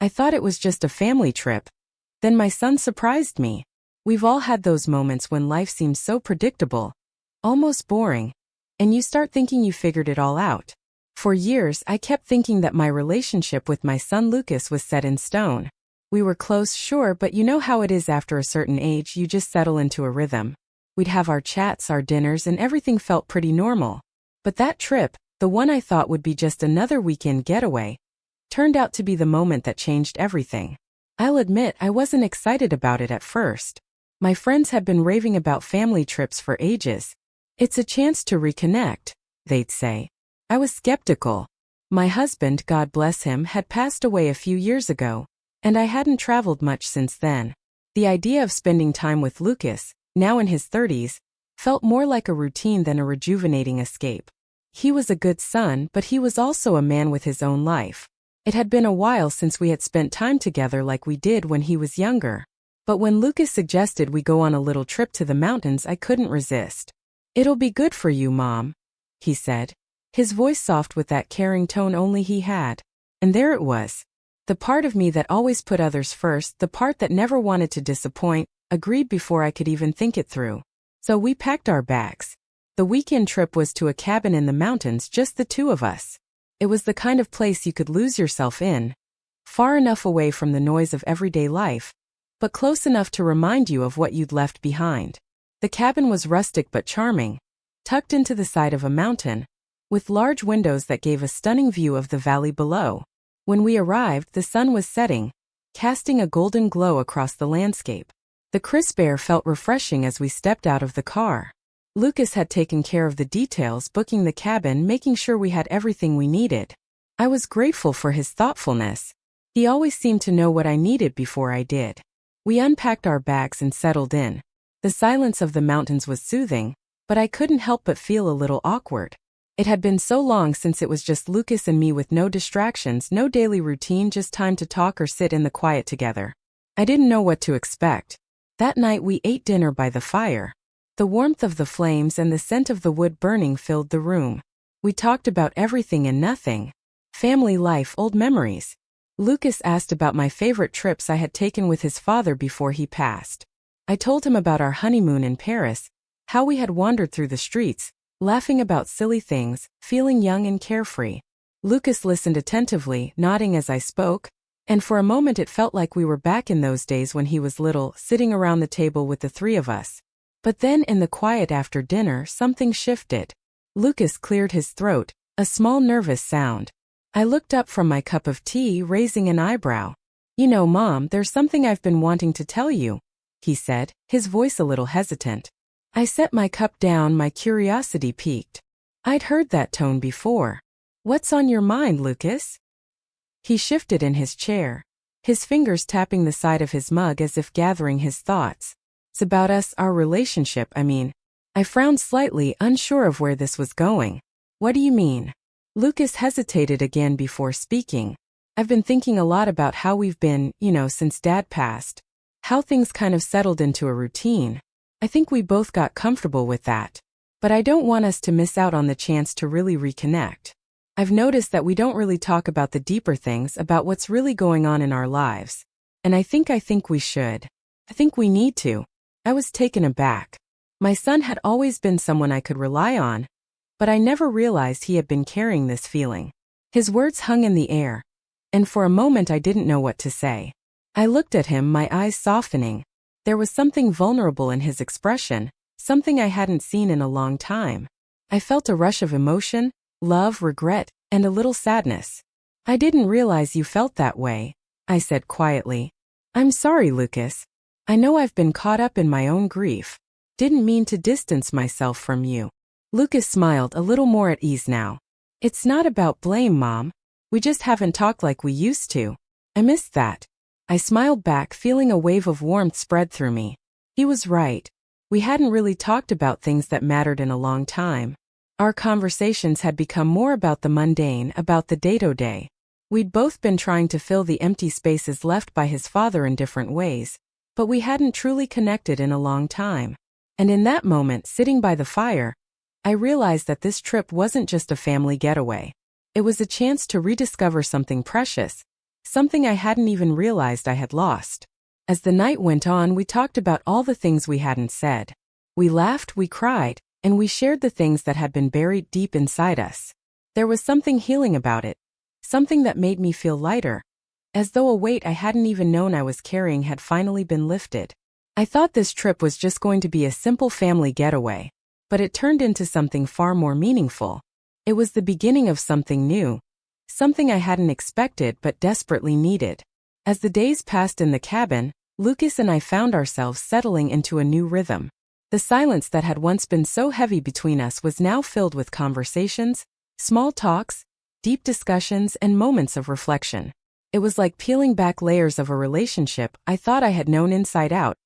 I thought it was just a family trip. Then my son surprised me. We've all had those moments when life seems so predictable, almost boring, and you start thinking you figured it all out. For years, I kept thinking that my relationship with my son Lucas was set in stone. We were close, sure, but you know how it is after a certain age, you just settle into a rhythm. We'd have our chats, our dinners, and everything felt pretty normal. But that trip, the one I thought would be just another weekend getaway, turned out to be the moment that changed everything. I'll admit I wasn't excited about it at first. My friends had been raving about family trips for ages. It's a chance to reconnect, they'd say. I was skeptical. My husband, God bless him, had passed away a few years ago, and I hadn't traveled much since then. The idea of spending time with Lucas, now in his 30s, felt more like a routine than a rejuvenating escape. He was a good son, but he was also a man with his own life. It had been a while since we had spent time together like we did when he was younger. But when Lucas suggested we go on a little trip to the mountains, I couldn't resist. "It'll be good for you, Mom," he said, his voice soft with that caring tone only he had. And there it was. The part of me that always put others first, the part that never wanted to disappoint, agreed before I could even think it through. So we packed our bags. The weekend trip was to a cabin in the mountains, just the two of us. It was the kind of place you could lose yourself in, far enough away from the noise of everyday life, but close enough to remind you of what you'd left behind. The cabin was rustic but charming, tucked into the side of a mountain, with large windows that gave a stunning view of the valley below. When we arrived, the sun was setting, casting a golden glow across the landscape. The crisp air felt refreshing as we stepped out of the car. Lucas had taken care of the details, booking the cabin, making sure we had everything we needed. I was grateful for his thoughtfulness. He always seemed to know what I needed before I did. We unpacked our bags and settled in. The silence of the mountains was soothing, but I couldn't help but feel a little awkward. It had been so long since it was just Lucas and me with no distractions, no daily routine, just time to talk or sit in the quiet together. I didn't know what to expect. That night we ate dinner by the fire. The warmth of the flames and the scent of the wood burning filled the room. We talked about everything and nothing. Family life, old memories. Lucas asked about my favorite trips I had taken with his father before he passed. I told him about our honeymoon in Paris, how we had wandered through the streets, laughing about silly things, feeling young and carefree. Lucas listened attentively, nodding as I spoke, and for a moment it felt like we were back in those days when he was little, sitting around the table with the three of us. But then in the quiet after dinner, something shifted. Lucas cleared his throat, a small nervous sound. I looked up from my cup of tea, raising an eyebrow. "You know, Mom, there's something I've been wanting to tell you," he said, his voice a little hesitant. I set my cup down, my curiosity piqued. I'd heard that tone before. "What's on your mind, Lucas?" He shifted in his chair, his fingers tapping the side of his mug as if gathering his thoughts. "It's about us, our relationship, I mean." I frowned slightly, unsure of where this was going. "What do you mean?" Lucas hesitated again before speaking. "I've been thinking a lot about how we've been, since Dad passed. How things kind of settled into a routine. I think we both got comfortable with that. But I don't want us to miss out on the chance to really reconnect. I've noticed that we don't really talk about the deeper things, about what's really going on in our lives. And I think we should. I think we need to." I was taken aback. My son had always been someone I could rely on, but I never realized he had been carrying this feeling. His words hung in the air, and for a moment I didn't know what to say. I looked at him, my eyes softening. There was something vulnerable in his expression, something I hadn't seen in a long time. I felt a rush of emotion, love, regret, and a little sadness. "I didn't realize you felt that way," I said quietly. "I'm sorry, Lucas. I know I've been caught up in my own grief. Didn't mean to distance myself from you." Lucas smiled, a little more at ease now. "It's not about blame, Mom. We just haven't talked like we used to. I missed that." I smiled back, feeling a wave of warmth spread through me. He was right. We hadn't really talked about things that mattered in a long time. Our conversations had become more about the mundane, about the day-to-day. We'd both been trying to fill the empty spaces left by his father in different ways, but we hadn't truly connected in a long time. And in that moment, sitting by the fire, I realized that this trip wasn't just a family getaway. It was a chance to rediscover something precious, something I hadn't even realized I had lost. As the night went on, we talked about all the things we hadn't said. We laughed, we cried, and we shared the things that had been buried deep inside us. There was something healing about it, something that made me feel lighter, as though a weight I hadn't even known I was carrying had finally been lifted. I thought this trip was just going to be a simple family getaway, but it turned into something far more meaningful. It was the beginning of something new, something I hadn't expected but desperately needed. As the days passed in the cabin, Lucas and I found ourselves settling into a new rhythm. The silence that had once been so heavy between us was now filled with conversations, small talks, deep discussions, and moments of reflection. It was like peeling back layers of a relationship I thought I had known inside out,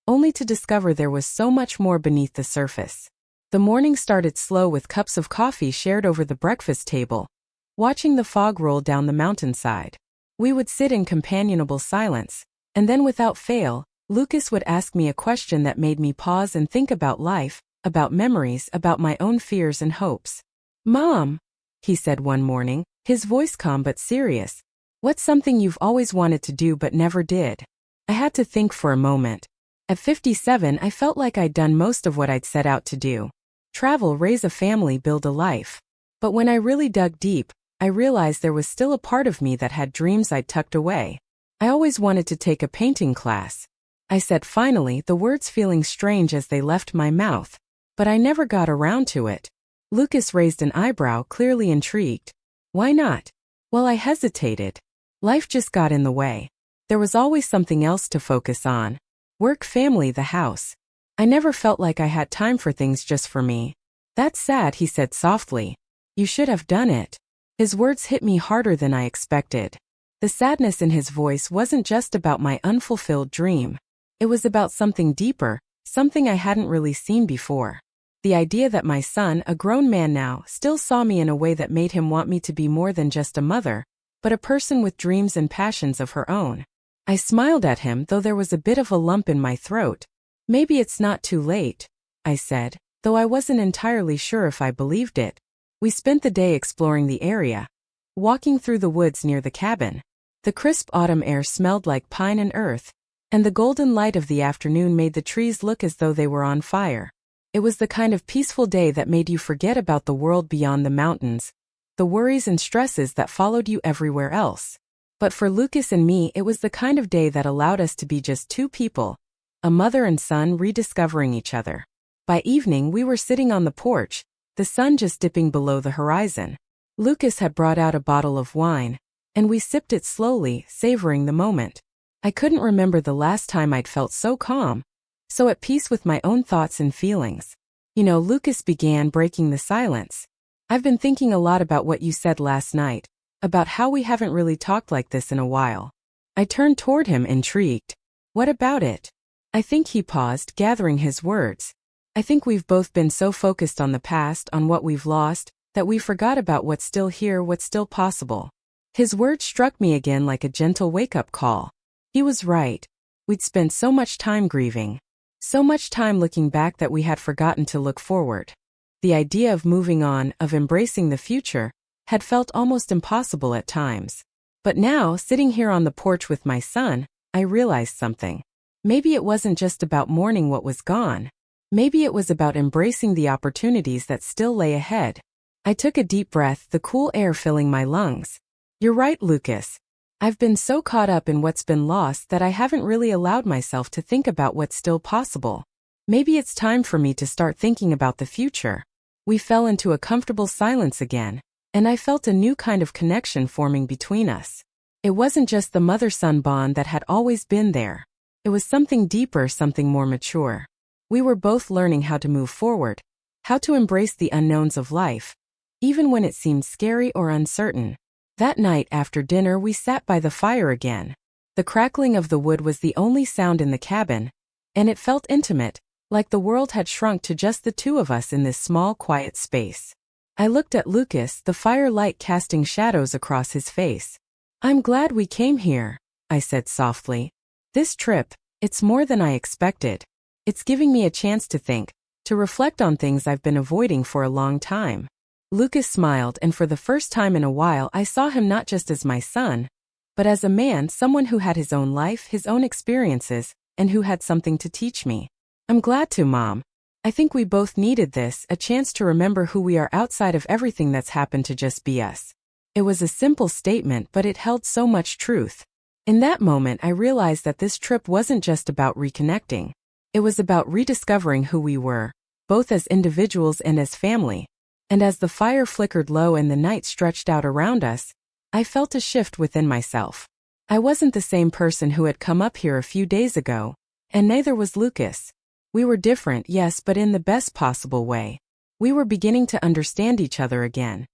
only to discover there was so much more beneath the surface. The morning started slow with cups of coffee shared over the breakfast table, watching the fog roll down the mountainside. We would sit in companionable silence, and then without fail, Lucas would ask me a question that made me pause and think about life, about memories, about my own fears and hopes. "Mom," he said one morning, his voice calm but serious, "what's something you've always wanted to do but never did?" I had to think for a moment. At 57, I felt like I'd done most of what I'd set out to do. Travel, raise a family, build a life. But when I really dug deep, I realized there was still a part of me that had dreams I'd tucked away. I always wanted to take a painting class, I said finally, the words feeling strange as they left my mouth. But I never got around to it. Lucas raised an eyebrow, clearly intrigued. Why not? Well, I hesitated. Life just got in the way. There was always something else to focus on. Work, family, the house. I never felt like I had time for things just for me. That's sad, he said softly. You should have done it. His words hit me harder than I expected. The sadness in his voice wasn't just about my unfulfilled dream. It was about something deeper, something I hadn't really seen before. The idea that my son, a grown man now, still saw me in a way that made him want me to be more than just a mother, but a person with dreams and passions of her own. I smiled at him, though there was a bit of a lump in my throat. Maybe it's not too late, I said, though I wasn't entirely sure if I believed it. We spent the day exploring the area, walking through the woods near the cabin. The crisp autumn air smelled like pine and earth, and the golden light of the afternoon made the trees look as though they were on fire. It was the kind of peaceful day that made you forget about the world beyond the mountains, the worries and stresses that followed you everywhere else. But for Lucas and me, it was the kind of day that allowed us to be just two people, a mother and son rediscovering each other. By evening, we were sitting on the porch, the sun just dipping below the horizon. Lucas had brought out a bottle of wine, and we sipped it slowly, savoring the moment. I couldn't remember the last time I'd felt so calm, so at peace with my own thoughts and feelings. You know, Lucas began, breaking the silence. I've been thinking a lot about what you said last night, about how we haven't really talked like this in a while. I turned toward him, intrigued. What about it? I think he paused, gathering his words. I think we've both been so focused on the past, on what we've lost, that we forgot about what's still here, what's still possible. His words struck me again like a gentle wake-up call. He was right. We'd spent so much time grieving, so much time looking back that we had forgotten to look forward. The idea of moving on, of embracing the future, had felt almost impossible at times. But now, sitting here on the porch with my son, I realized something. Maybe it wasn't just about mourning what was gone. Maybe it was about embracing the opportunities that still lay ahead. I took a deep breath, the cool air filling my lungs. You're right, Lucas. I've been so caught up in what's been lost that I haven't really allowed myself to think about what's still possible. Maybe it's time for me to start thinking about the future. We fell into a comfortable silence again, and I felt a new kind of connection forming between us. It wasn't just the mother-son bond that had always been there. It was something deeper, something more mature. We were both learning how to move forward, how to embrace the unknowns of life, even when it seemed scary or uncertain. That night after dinner, we sat by the fire again. The crackling of the wood was the only sound in the cabin, and it felt intimate, like the world had shrunk to just the two of us in this small, quiet space. I looked at Lucas, the firelight casting shadows across his face. I'm glad we came here, I said softly. This trip, it's more than I expected. It's giving me a chance to think, to reflect on things I've been avoiding for a long time. Lucas smiled, and for the first time in a while I saw him not just as my son, but as a man, someone who had his own life, his own experiences, and who had something to teach me. I'm glad to, Mom. I think we both needed this, a chance to remember who we are outside of everything that's happened to just be us. It was a simple statement, but it held so much truth. In that moment, I realized that this trip wasn't just about reconnecting. It was about rediscovering who we were, both as individuals and as family. And as the fire flickered low and the night stretched out around us, I felt a shift within myself. I wasn't the same person who had come up here a few days ago, and neither was Lucas. We were different, yes, but in the best possible way. We were beginning to understand each other again,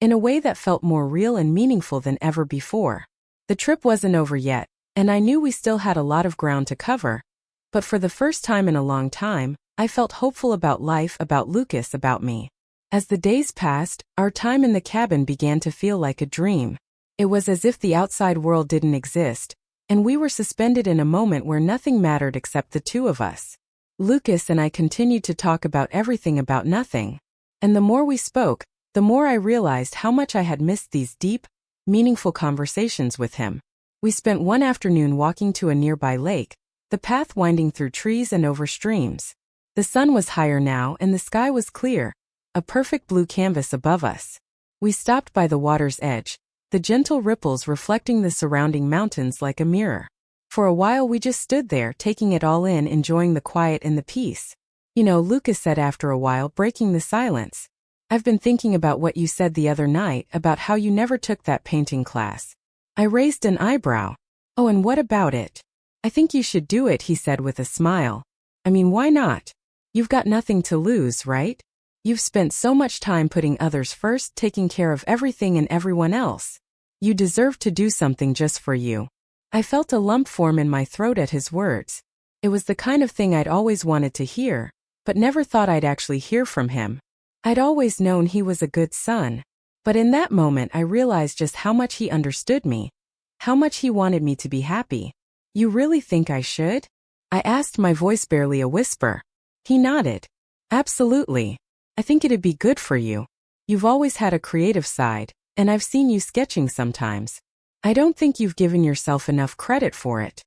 in a way that felt more real and meaningful than ever before. The trip wasn't over yet, and I knew we still had a lot of ground to cover. But for the first time in a long time, I felt hopeful about life, about Lucas, about me. As the days passed, our time in the cabin began to feel like a dream. It was as if the outside world didn't exist, and we were suspended in a moment where nothing mattered except the two of us. Lucas and I continued to talk about everything about nothing. And the more we spoke, the more I realized how much I had missed these deep, meaningful conversations with him. We spent one afternoon walking to a nearby lake, the path winding through trees and over streams. The sun was higher now and the sky was clear, a perfect blue canvas above us. We stopped by the water's edge, the gentle ripples reflecting the surrounding mountains like a mirror. For a while we just stood there, taking it all in, enjoying the quiet and the peace. You know, Lucas said after a while, breaking the silence, I've been thinking about what you said the other night about how you never took that painting class. I raised an eyebrow. Oh, and what about it? I think you should do it, he said with a smile. I mean, why not? You've got nothing to lose, right? You've spent so much time putting others first, taking care of everything and everyone else. You deserve to do something just for you. I felt a lump form in my throat at his words. It was the kind of thing I'd always wanted to hear, but never thought I'd actually hear from him. I'd always known he was a good son, but in that moment I realized just how much he understood me, how much he wanted me to be happy. You really think I should? I asked, my voice barely a whisper. He nodded. Absolutely. I think it'd be good for you. You've always had a creative side, and I've seen you sketching sometimes. I don't think you've given yourself enough credit for it.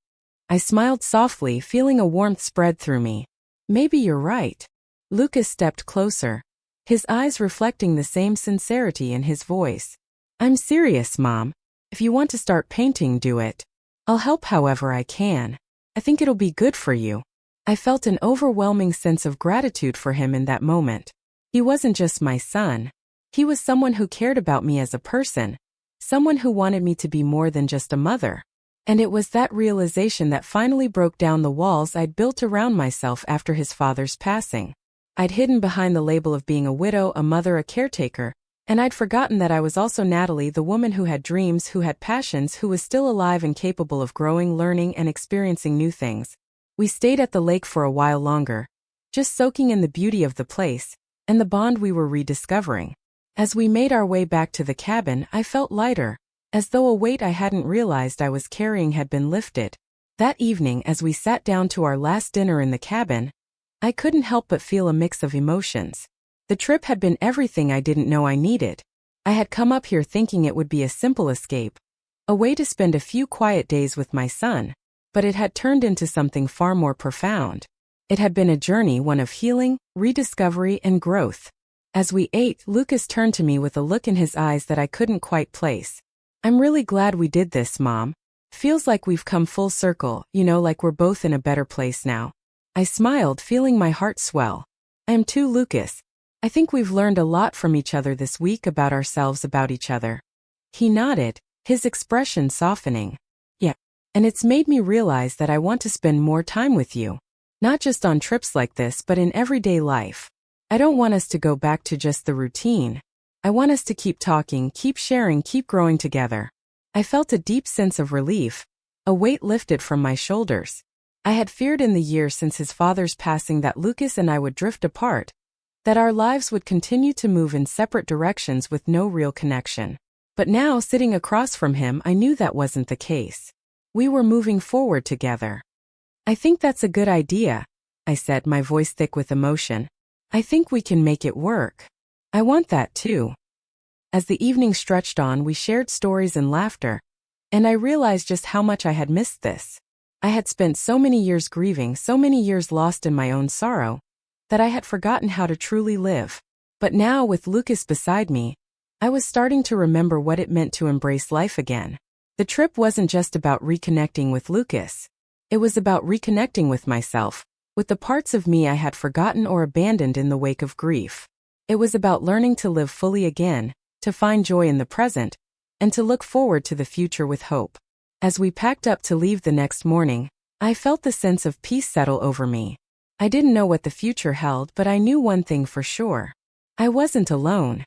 I smiled softly, feeling a warmth spread through me. Maybe you're right. Lucas stepped closer, his eyes reflecting the same sincerity in his voice. I'm serious, Mom. If you want to start painting, do it. I'll help however I can. I think it'll be good for you. I felt an overwhelming sense of gratitude for him in that moment. He wasn't just my son. He was someone who cared about me as a person, someone who wanted me to be more than just a mother. And it was that realization that finally broke down the walls I'd built around myself after his father's passing. I'd hidden behind the label of being a widow, a mother, a caretaker, and I'd forgotten that I was also Natalie, the woman who had dreams, who had passions, who was still alive and capable of growing, learning, and experiencing new things. We stayed at the lake for a while longer, just soaking in the beauty of the place, and the bond we were rediscovering. As we made our way back to the cabin, I felt lighter, as though a weight I hadn't realized I was carrying had been lifted. That evening, as we sat down to our last dinner in the cabin, I couldn't help but feel a mix of emotions. The trip had been everything I didn't know I needed. I had come up here thinking it would be a simple escape, a way to spend a few quiet days with my son, but it had turned into something far more profound. It had been a journey, one of healing, rediscovery, and growth. As we ate, Lucas turned to me with a look in his eyes that I couldn't quite place. I'm really glad we did this, Mom. Feels like we've come full circle, you know, like we're both in a better place now. I smiled, feeling my heart swell. I am too, Lucas. I think we've learned a lot from each other this week, about ourselves, about each other. He nodded, his expression softening. Yeah, and it's made me realize that I want to spend more time with you. Not just on trips like this, but in everyday life. I don't want us to go back to just the routine. I want us to keep talking, keep sharing, keep growing together. I felt a deep sense of relief, a weight lifted from my shoulders. I had feared in the years since his father's passing that Lucas and I would drift apart, that our lives would continue to move in separate directions with no real connection. But now, sitting across from him, I knew that wasn't the case. We were moving forward together. I think that's a good idea, I said, my voice thick with emotion. I think we can make it work. I want that too. As the evening stretched on, we shared stories and laughter, And I realized just how much I had missed this. I had spent so many years grieving, so many years lost in my own sorrow, that I had forgotten how to truly live. But now, with Lucas beside me, I was starting to remember what it meant to embrace life again. The trip wasn't just about reconnecting with Lucas. It was about reconnecting with myself, with the parts of me I had forgotten or abandoned in the wake of grief. It was about learning to live fully again, to find joy in the present, and to look forward to the future with hope. As we packed up to leave the next morning, I felt the sense of peace settle over me. I didn't know what the future held, but I knew one thing for sure. I wasn't alone.